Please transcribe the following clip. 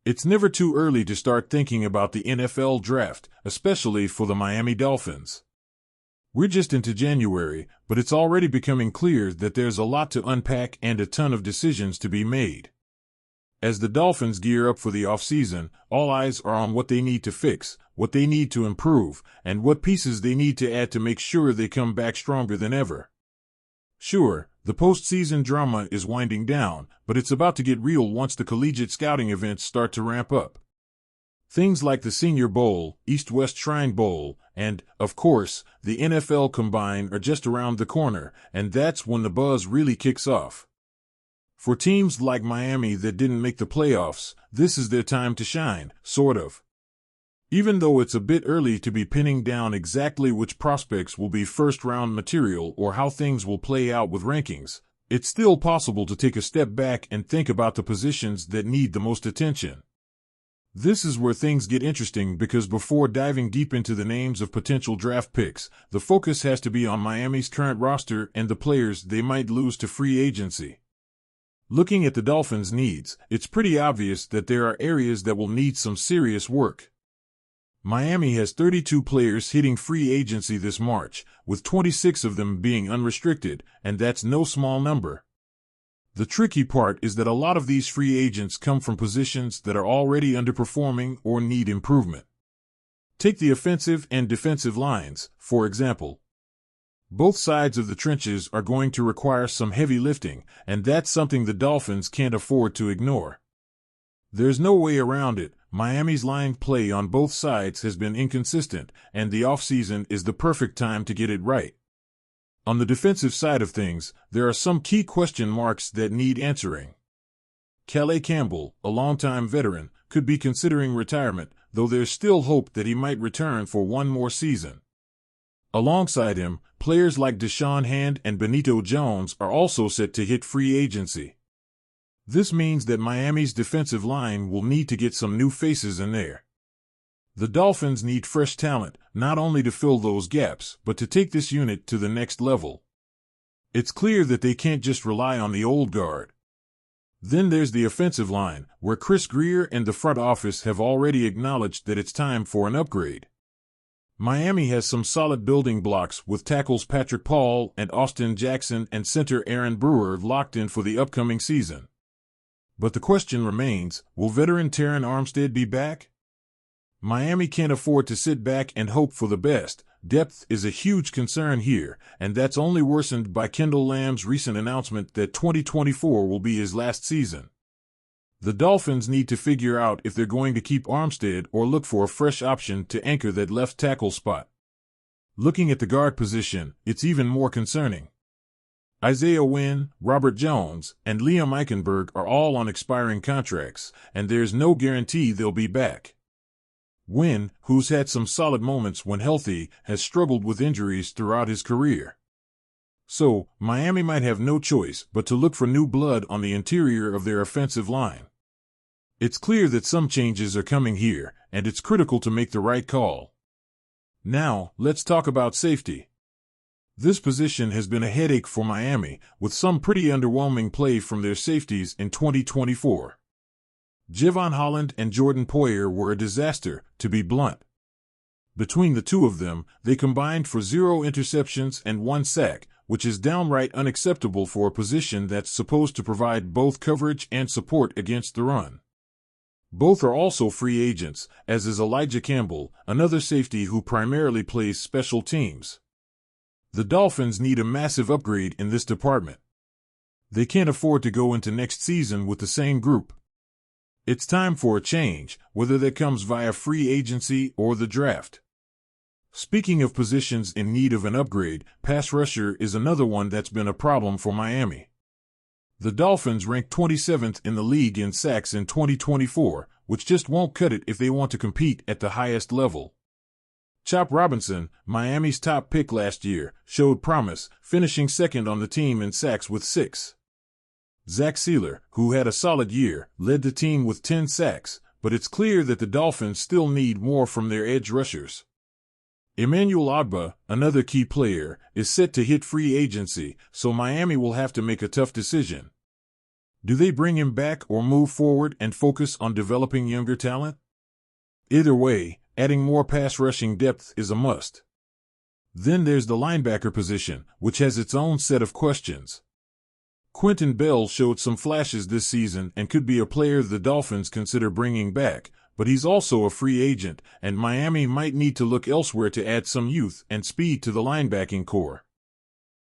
It's never too early to start thinking about the NFL draft, especially for the Miami Dolphins. We're just into January, but it's already becoming clear that there's a lot to unpack and a ton of decisions to be made. As the Dolphins gear up for the offseason, all eyes are on what they need to fix, what they need to improve, and what pieces they need to add to make sure they come back stronger than ever. Sure, the postseason drama is winding down, but it's about to get real once the collegiate scouting events start to ramp up. Things like the Senior Bowl, East-West Shrine Bowl, and, of course, the NFL Combine are just around the corner, and that's when the buzz really kicks off. For teams like Miami that didn't make the playoffs, this is their time to shine, sort of. Even though it's a bit early to be pinning down exactly which prospects will be first-round material or how things will play out with rankings, it's still possible to take a step back and think about the positions that need the most attention. This is where things get interesting because before diving deep into the names of potential draft picks, the focus has to be on Miami's current roster and the players they might lose to free agency. Looking at the Dolphins' needs, it's pretty obvious that there are areas that will need some serious work. Miami has 32 players hitting free agency this March, with 26 of them being unrestricted, and that's no small number. The tricky part is that a lot of these free agents come from positions that are already underperforming or need improvement. Take the offensive and defensive lines, for example. Both sides of the trenches are going to require some heavy lifting, and that's something the Dolphins can't afford to ignore. There's no way around it. Miami's line play on both sides has been inconsistent, and the offseason is the perfect time to get it right. On the defensive side of things, there are some key question marks that need answering. Calais Campbell, a longtime veteran, could be considering retirement, though there's still hope that he might return for one more season. Alongside him, players like Deshaun Hand and Benito Jones are also set to hit free agency. This means that Miami's defensive line will need to get some new faces in there. The Dolphins need fresh talent, not only to fill those gaps, but to take this unit to the next level. It's clear that they can't just rely on the old guard. Then there's the offensive line, where Chris Grier and the front office have already acknowledged that it's time for an upgrade. Miami has some solid building blocks with tackles Patrick Paul and Austin Jackson and center Aaron Brewer locked in for the upcoming season. But the question remains, will veteran Terron Armstead be back? Miami can't afford to sit back and hope for the best. Depth is a huge concern here, and that's only worsened by Kendall Lamb's recent announcement that 2024 will be his last season. The Dolphins need to figure out if they're going to keep Armstead or look for a fresh option to anchor that left tackle spot. Looking at the guard position, it's even more concerning. Isaiah Wynn, Robert Jones, and Liam Eichenberg are all on expiring contracts, and there's no guarantee they'll be back. Wynn, who's had some solid moments when healthy, has struggled with injuries throughout his career. So, Miami might have no choice but to look for new blood on the interior of their offensive line. It's clear that some changes are coming here, and it's critical to make the right call. Now, let's talk about safety. This position has been a headache for Miami, with some pretty underwhelming play from their safeties in 2024. Javon Holland and Jordan Poyer were a disaster, to be blunt. Between the two of them, they combined for 0 interceptions and 1 sack, which is downright unacceptable for a position that's supposed to provide both coverage and support against the run. Both are also free agents, as is Elijah Campbell, another safety who primarily plays special teams. The Dolphins need a massive upgrade in this department. They can't afford to go into next season with the same group. It's time for a change, whether that comes via free agency or the draft. Speaking of positions in need of an upgrade, pass rusher is another one that's been a problem for Miami. The Dolphins ranked 27th in the league in sacks in 2024, which just won't cut it if they want to compete at the highest level. Chop Robinson, Miami's top pick last year, showed promise, finishing second on the team in sacks with 6. Zach Sealer, who had a solid year, led the team with 10 sacks, but it's clear that the Dolphins still need more from their edge rushers. Emmanuel Ogbah, another key player, is set to hit free agency, so Miami will have to make a tough decision. Do they bring him back or move forward and focus on developing younger talent? Either way, adding more pass rushing depth is a must. Then there's the linebacker position, which has its own set of questions. Quentin Bell showed some flashes this season and could be a player the Dolphins consider bringing back, but he's also a free agent, and Miami might need to look elsewhere to add some youth and speed to the linebacking core.